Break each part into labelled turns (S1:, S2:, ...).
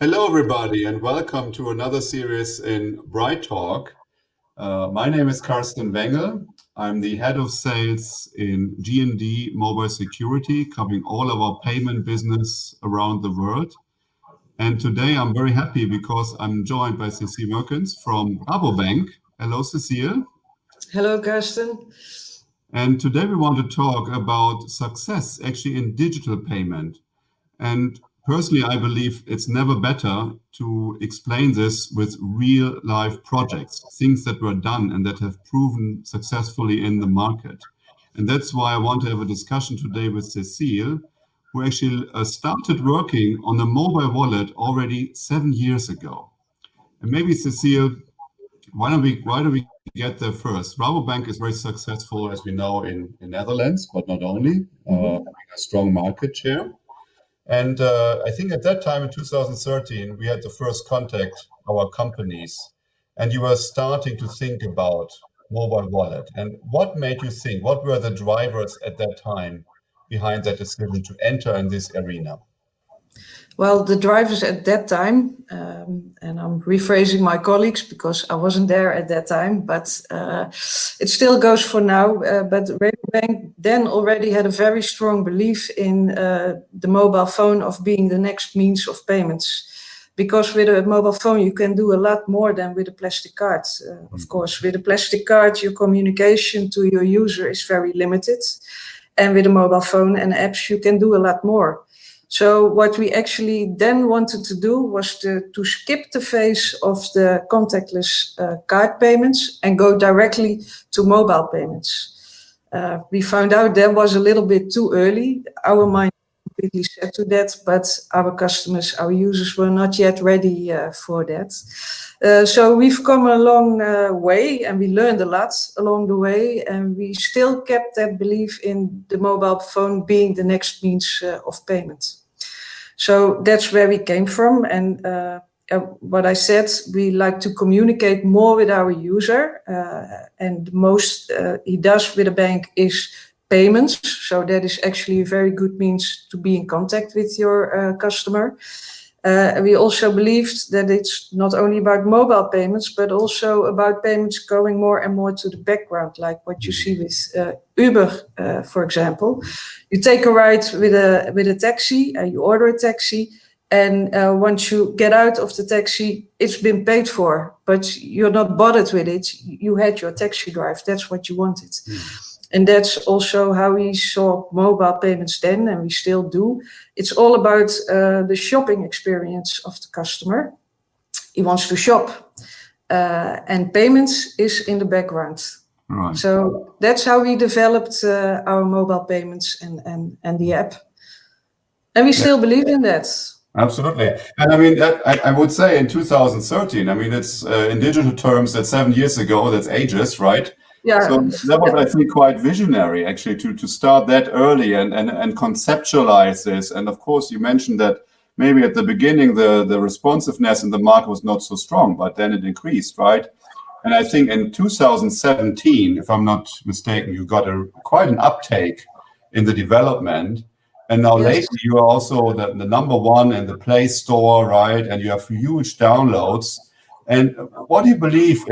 S1: Hello, everybody, and welcome to another series in Bright Talk. My name is Carsten Wengel. I'm the head of sales in G&D Mobile Security, covering all of our payment business around the world. And today I'm very happy because I'm joined by Cecile Moerkens from Rabobank. Hello, Cecile.
S2: Hello, Carsten.
S1: And today we want to talk about success actually in digital payment. And personally, I believe it's never better to explain this with real life projects, things that were done and that have proven successfully in the market. And that's why I want to have a discussion today with Cecile, who actually started working on a mobile wallet already 7 years ago. And maybe Cecile, why don't we get there first? Rabobank is very successful, as we know, in Netherlands, but not only, having a strong market share. And I think at that time in 2013, we had the first contact our companies, and you were starting to think about mobile wallet. And what made you think? What were the drivers at that time behind that decision to enter in this arena?
S2: Well, the drivers at that time, and I'm rephrasing my colleagues because I wasn't there at that time, but it still goes for now. But Rabobank then already had a very strong belief in the mobile phone of being the next means of payments. Because with a mobile phone, you can do a lot more than with a plastic card. Of course, with a plastic card, your communication to your user is very limited. And with a mobile phone and apps, you can do a lot more. So what we actually then wanted to do was to skip the phase of the contactless card payments and go directly to mobile payments. We found out that was a little bit too early. Our mind completely set to that, but our customers, our users were not yet ready for that. So we've come a long way and we learned a lot along the way, and we still kept that belief in the mobile phone being the next means of payment. So that's where we came from. And what I said, we like to communicate more with our user. And most he does with a bank is payments. So that is actually a very good means to be in contact with your customer. We also believed that it's not only about mobile payments, but also about payments going more and more to the background, like what you see with Uber, for example. You take a ride with a taxi, you order a taxi, and once you get out of the taxi, it's been paid for, but you're not bothered with it. You had your taxi drive. That's what you wanted. And that's also how we saw mobile payments then, and we still do. It's all about the shopping experience of the customer. He wants to shop, and payments is in the background.
S1: Right.
S2: So that's how we developed our mobile payments and the app. And we still believe in that.
S1: Absolutely. And I mean, I would say in 2013, I mean, it's in digital terms, that's 7 years ago, that's ages, right?
S2: Yeah.
S1: So that was, I think, quite visionary, actually, to start that early and conceptualize this. And of course, you mentioned that maybe at the beginning, the responsiveness in the market was not so strong, but then it increased, right? And I think in 2017, if I'm not mistaken, you got quite an uptake in the development. And now lately, you are also the number one in the Playstore, right? And you have huge downloads. And what do you believe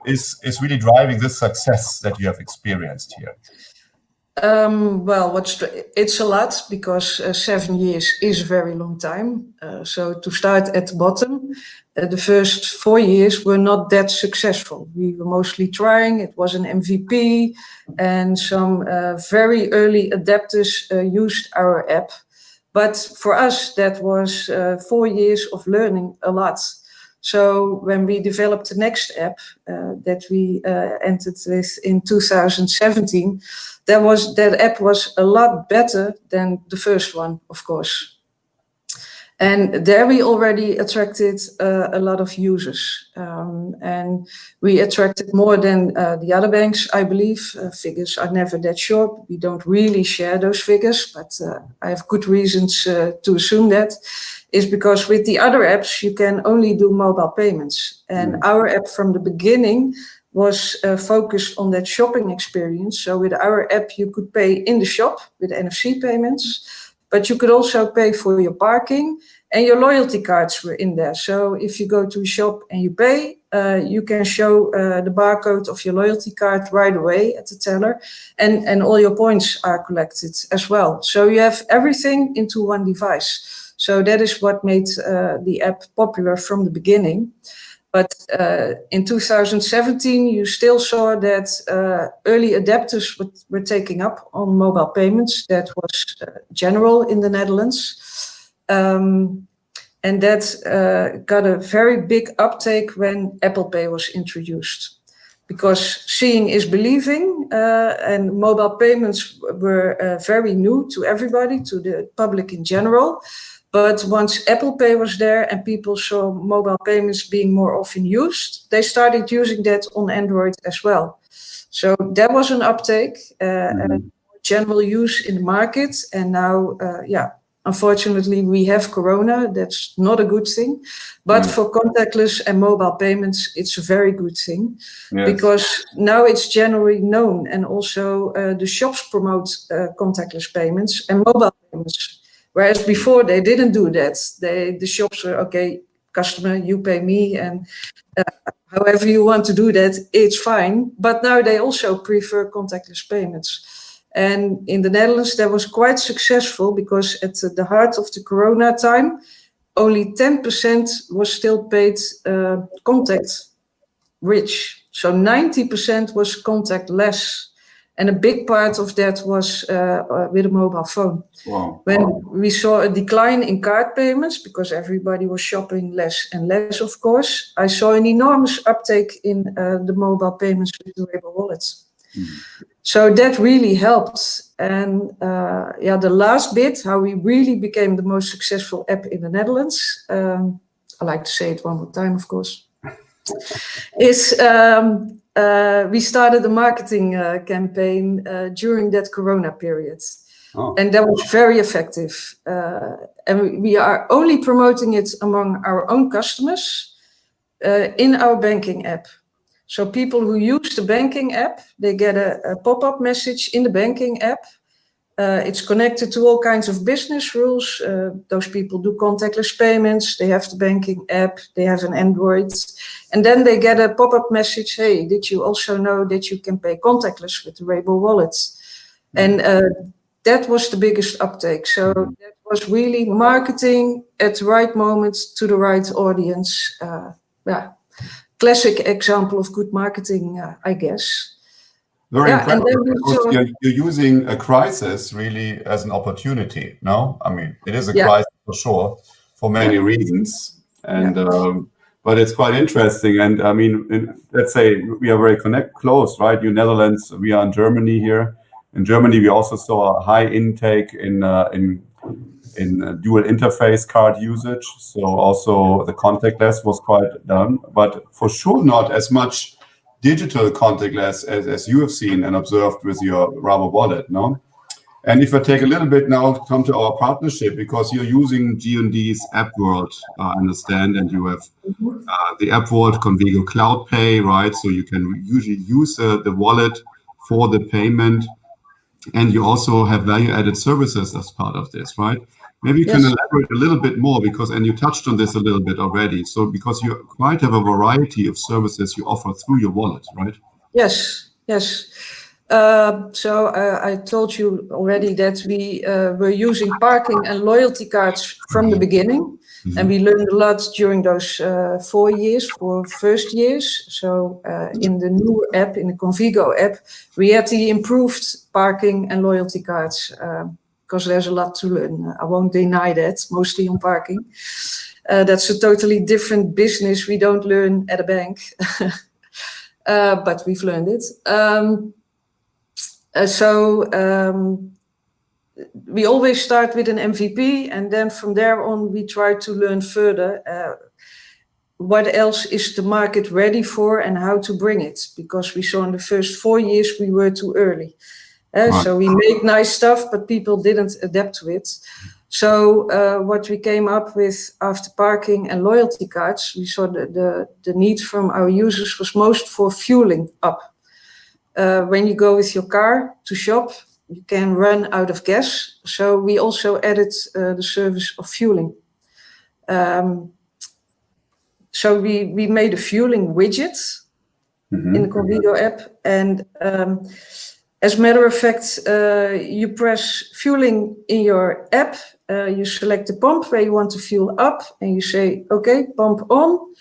S1: is really driving this success that you have experienced here?
S2: Well, it's a lot because 7 years is a very long time. So to start at the bottom, the first 4 years were not that successful. We were mostly trying. It was an MVP, and some very early adapters used our app. But for us, that was 4 years of learning a lot. So when we developed the next app that we entered with in 2017, that app was a lot better than the first one, of course. And there we already attracted a lot of users. And we attracted more than the other banks, I believe. Figures are never that sure. We don't really share those figures, but I have good reasons to assume that. Is because with the other apps, you can only do mobile payments. And our app from the beginning was focused on that shopping experience. So with our app, you could pay in the shop with NFC payments, but you could also pay for your parking And your loyalty cards were in there. So if you go to a shop and you pay, you can show the barcode of your loyalty card right away at the teller, and all your points are collected as well. So you have everything into one device. So that is what made the app popular from the beginning. But in 2017, you still saw that early adapters were taking up on mobile payments. That was general in the Netherlands. And that got a very big uptake when Apple Pay was introduced. Because seeing is believing, and mobile payments were very new to everybody, to the public in general. But once Apple Pay was there and people saw mobile payments being more often used, they started using that on Android as well. So there was an uptake, general use in the market. And now, unfortunately, we have Corona. That's not a good thing. But for contactless and mobile payments, it's a very good thing. Yes. Because now it's generally known. And also the shops promote contactless payments and mobile payments. Whereas before they didn't do that. The shops were, okay, customer, you pay me, and however you want to do that, it's fine. But now they also prefer contactless payments. And in the Netherlands, that was quite successful because at the heart of the Corona time, only 10% was still paid contact rich. So 90% was contactless. And a big part of that was with a mobile phone.
S1: Wow.
S2: When we saw a decline in card payments, because everybody was shopping less and less, of course, I saw an enormous uptake in the mobile payments with the Rabo Wallet. So that really helped. And the last bit, how we really became the most successful app in the Netherlands, I like to say it one more time, of course, is we started a marketing campaign during that Corona period. Oh. And that was very effective. And we are only promoting it among our own customers in our banking app. So people who use the banking app, they get a pop-up message in the banking app. It's connected to all kinds of business rules. Those people do contactless payments. They have the banking app. They have an Android. And then they get a pop-up message. Hey, did you also know that you can pay contactless with the Rabo Wallet? And that was the biggest uptake. So that was really marketing at the right moment to the right audience. Classic example of good marketing, I guess.
S1: Very impressive. Because you're using a crisis really as an opportunity, no? I mean, it is a crisis for sure, for many reasons. And but it's quite interesting. And I mean, let's say we are very close, right? You Netherlands, we are in Germany here. In Germany, we also saw a high intake in dual interface card usage. So also the contactless was quite done, but for sure not as much digital contactless as you have seen and observed with your Rabo Wallet, no? And if I take a little bit now to come to our partnership, because you're using G&D's App World, I understand, and you have the App World Convigo Cloud Pay, right? So you can usually use the wallet for the payment, and you also have value-added services as part of this, right? Maybe you can elaborate a little bit more and you touched on this a little bit already. So because you quite have a variety of services you offer through your wallet, right?
S2: Yes. So I told you already that we were using parking and loyalty cards from the beginning. And we learned a lot during those 4 first years. So in the new app, in the Convigo app, we had the improved parking and loyalty cards. Because there's a lot to learn. I won't deny that, mostly on parking. That's a totally different business we don't learn at a bank. But we've learned it. We always start with an MVP, and then from there on, we try to learn further what else is the market ready for and how to bring it. Because we saw in the first 4 years, we were too early. So we made nice stuff, but people didn't adapt to it. So what we came up with after parking and loyalty cards, we saw the need from our users was most for fueling up. When you go with your car to shop, you can run out of gas. So we also added the service of fueling. So we made a fueling widget in the Convido app, and as a matter of fact, you press fueling in your app, you select the pump where you want to fuel up, and you say, okay, pump on.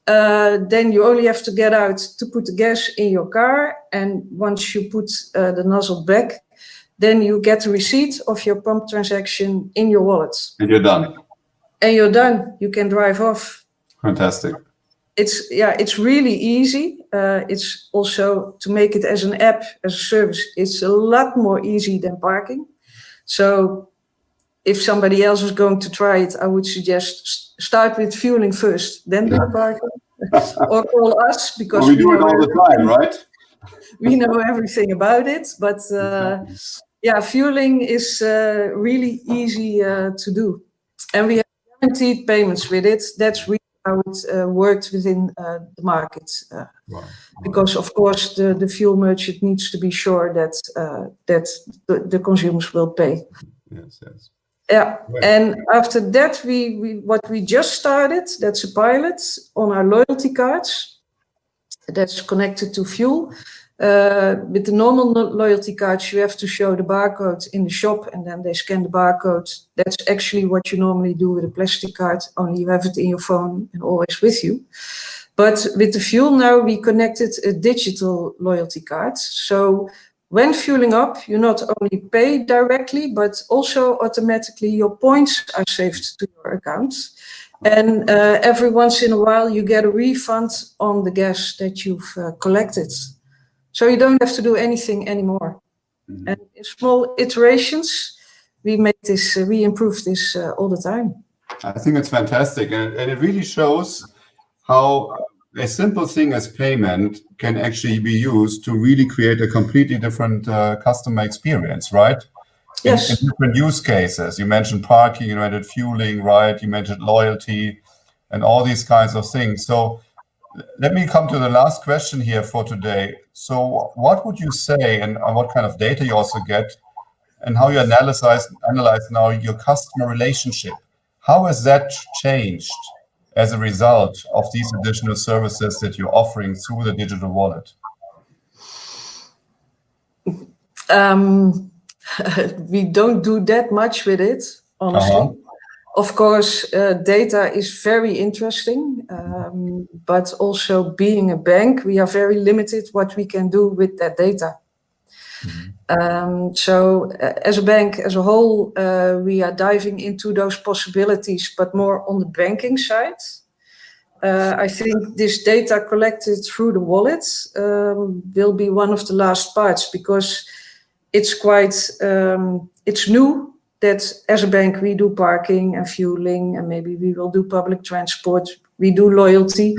S2: Then you only have to get out to put the gas in your car, and once you put the nozzle back, then you get the receipt of your pump transaction in your wallet.
S1: And you're done.
S2: And you're done. You can drive off.
S1: Fantastic.
S2: It's really easy. It's also, to make it as an app, as a service, it's a lot more easy than parking. So if somebody else is going to try it, I would suggest start with fueling first, then do the parking. Or call us, because
S1: we do it all the time, right?
S2: We know everything about it. But fueling is really easy to do. And we have guaranteed payments with it. That's really how it worked within the market. Because, of course, the fuel merchant needs to be sure that the consumers will pay.
S1: Yes.
S2: Yeah, right. And after that, what we just started, that's a pilot on our loyalty cards. That's connected to fuel. With the normal loyalty cards, you have to show the barcode in the shop, and then they scan the barcode. That's actually what you normally do with a plastic card, only you have it in your phone and always with you. But with the fuel now, we connected a digital loyalty card. So when fueling up, you not only pay directly, but also automatically your points are saved to your account. And every once in a while, you get a refund on the gas that you've collected. So you don't have to do anything anymore. Mm-hmm. And in small iterations, we improve this all the time.
S1: I think it's fantastic. And it really shows how a simple thing as payment can actually be used to really create a completely different customer experience, right?
S2: Yes.
S1: In different use cases. You mentioned parking, you mentioned fueling, right? You mentioned loyalty and all these kinds of things. So let me come to the last question here for today. So what would you say, and what kind of data you also get, and how you analyze now your customer relationship? How has that changed as a result of these additional services that you're offering through the digital wallet?
S2: We don't do that much with it, honestly. Of course, data is very interesting, but also being a bank, we are very limited what we can do with that data. So as a bank as a whole, we are diving into those possibilities, but more on the banking side. I think this data collected through the wallet will be one of the last parts, because it's quite, it's new that as a bank we do parking and fueling, and maybe we will do public transport, we do loyalty.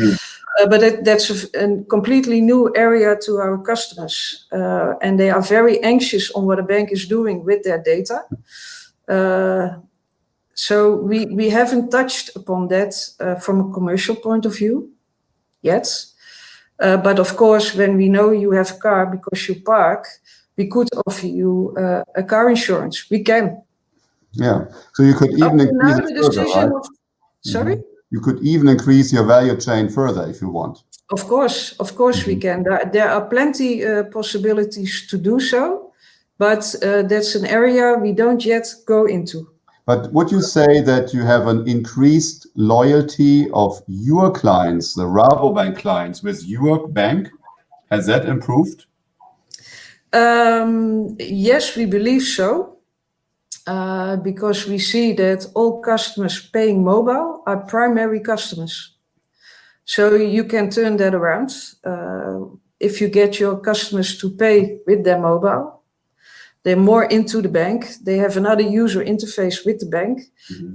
S2: But that's a completely new area to our customers. And they are very anxious on what a bank is doing with their data. So we haven't touched upon that from a commercial point of view yet. But of course, when we know you have a car because you park, we could offer you a car insurance. We can.
S1: Yeah. So you could even increase it further, right?
S2: Sorry?
S1: You could even increase your value chain further if you want.
S2: Of course, we can. There are plenty possibilities to do so, but that's an area we don't yet go into.
S1: But would you say that you have an increased loyalty of your clients, the Rabobank clients, with your bank? Has that improved?
S2: Yes, we believe so. Because we see that all customers paying mobile are primary customers. So you can turn that around. If you get your customers to pay with their mobile, they're more into the bank. They have another user interface with the bank.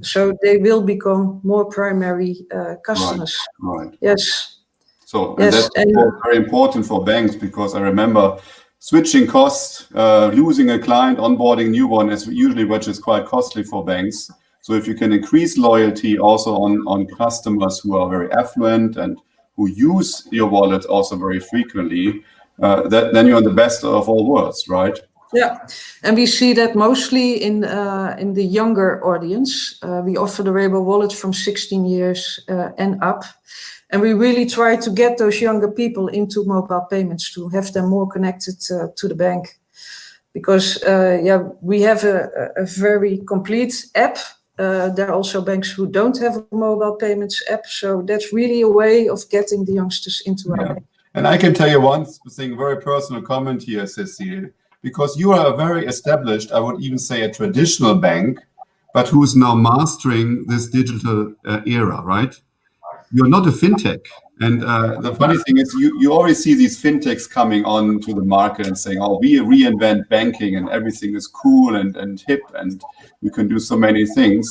S2: So they will become more primary customers.
S1: Right.
S2: Yes.
S1: So that's very important for banks, because I remember switching costs, losing a client, onboarding a new one is usually which is quite costly for banks. So if you can increase loyalty also on customers who are very affluent and who use your wallet also very frequently, then you're in the best of all worlds, right?
S2: Yeah, and we see that mostly in the younger audience. We offer the Rabo Wallet from 16 years and up, and we really try to get those younger people into mobile payments to have them more connected to the bank, because we have a very complete app. There are also banks who don't have a mobile payments app, so that's really a way of getting the youngsters into our bank.
S1: And I can tell you one thing, very personal comment here, Cecile, because you are a very established, I would even say a traditional bank, but who's now mastering this digital era, right? You're not a fintech. And the funny thing is you always see these fintechs coming on to the market and saying, oh, we reinvent banking and everything is cool and hip and we can do so many things.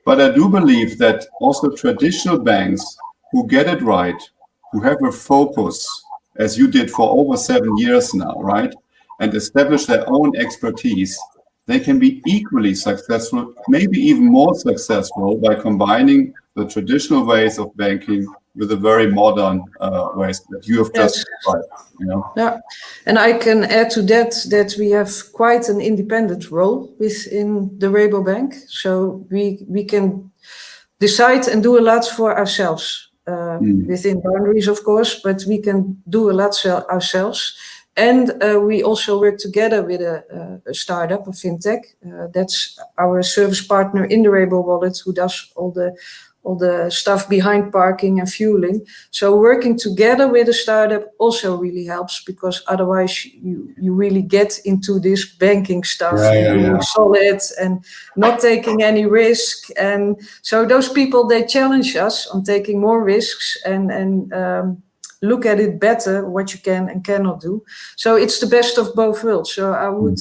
S1: But I do believe that also traditional banks who get it right, who have a focus, as you did for over 7 years now, right? And establish their own expertise, they can be equally successful, maybe even more successful by combining the traditional ways of banking with the very modern ways that you have just described. You know?
S2: Yeah, and I can add to that we have quite an independent role within the Rabobank, so we can decide and do a lot for ourselves within boundaries, of course, but we can do a lot ourselves. And we also work together with a startup, a fintech. That's our service partner in the Rabo Wallet, who does all the stuff behind parking and fueling. So working together with a startup also really helps, because otherwise you really get into this banking stuff and being solid and not taking any risk. And so those people, they challenge us on taking more risks and look at it better, what you can and cannot do. So it's the best of both worlds. So I would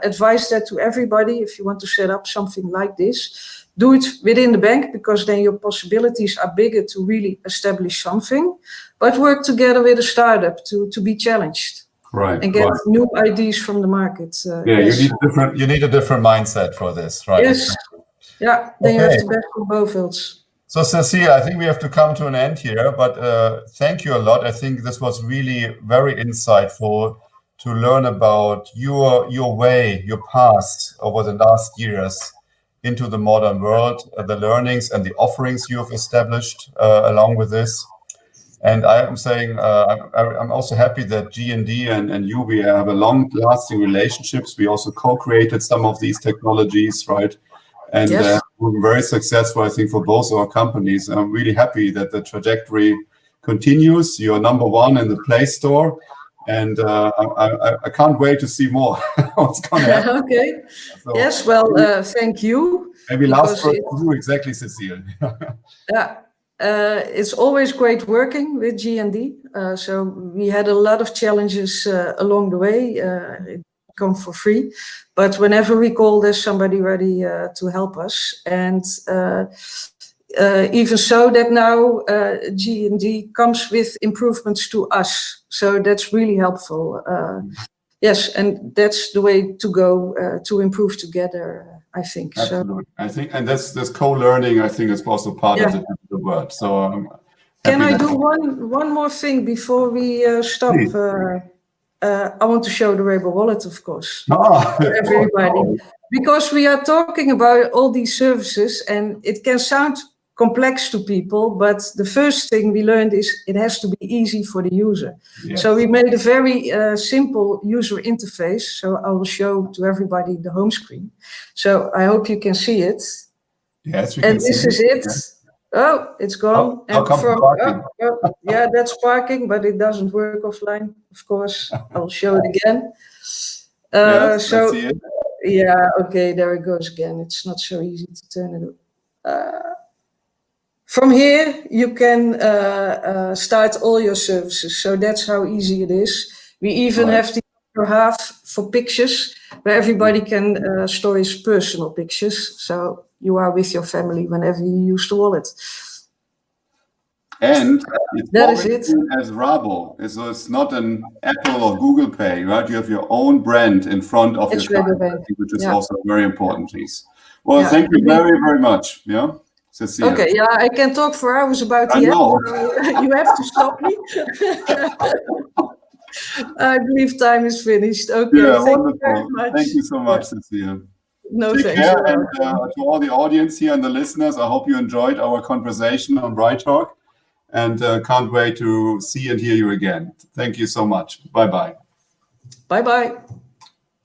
S2: advise that to everybody. If you want to set up something like this, do it within the bank, because then your possibilities are bigger to really establish something, but work together with a startup to be challenged.
S3: Right.
S2: And get new ideas from the market.
S3: Yes. You need a different mindset for this, right?
S2: Yes. Yeah, then you have the best of both worlds.
S3: So Cecile, I think we have to come to an end here, but thank you a lot. I think this was really very insightful to learn about your way, your past over the last years into the modern world, the learnings and the offerings you have established along with this. And I am saying, I'm also happy that G&D and you, we have a long-lasting relationships. We also co-created some of these technologies, right? And we're very successful, I think, for both our companies. I'm really happy that the trajectory continues. You're #1 in the Playstore, and I can't wait to see more. What's going to happen?
S2: Okay. So, yes. Well, thank you.
S3: Maybe last word to you, exactly, Cecile.
S2: It's always great working with G&D. So we had a lot of challenges along the way. It come for free, but whenever we call, there's somebody ready to help us. And even so that now G&D comes with improvements to us. So that's really helpful. Yes, and that's the way to go to improve together, I think.
S3: Absolutely. So, I think, and this co-learning, I think, is also part of the word. So
S2: can I do one more thing before we stop? I want to show the Rabo Wallet, of course, for everybody, because we are talking about all these services, and it can sound complex to people, but the first thing we learned is it has to be easy for the user. Yes. So we made a very simple user interface. So I will show to everybody the home screen. So I hope you can see it.
S3: Yes, we can see it.
S2: And this is it.
S3: Yes.
S2: Oh, it's gone.
S3: And from
S2: yeah, that's parking, but it doesn't work offline. Of course, I'll show it again.
S3: Yes, so see it.
S2: Yeah, okay, there it goes again. It's not so easy to turn it on. From here, you can start all your services. So that's how easy it is. We even have the upper half for pictures, where everybody can store his personal pictures. So you are with your family whenever you use the wallet.
S1: And
S2: that is it.
S1: As Rabo, so it's not an Apple or Google Pay, right? You have your own brand in front of your company, which is also a very important piece. Well, thank you very, very much. Yeah. Cecile.
S2: Okay, yeah, I can talk for hours about the app. You have to stop me. I believe time is finished. Okay,
S3: Yeah,
S2: thank you very
S3: wonderful.
S2: much.
S3: Thank you so much, Cecile.
S2: No,
S3: Take
S2: thanks.
S3: care, and to all the audience here and the listeners, I hope you enjoyed our conversation on Bright Talk, and can't wait to see and hear you again. Thank you so much. Bye-bye.
S2: Bye-bye.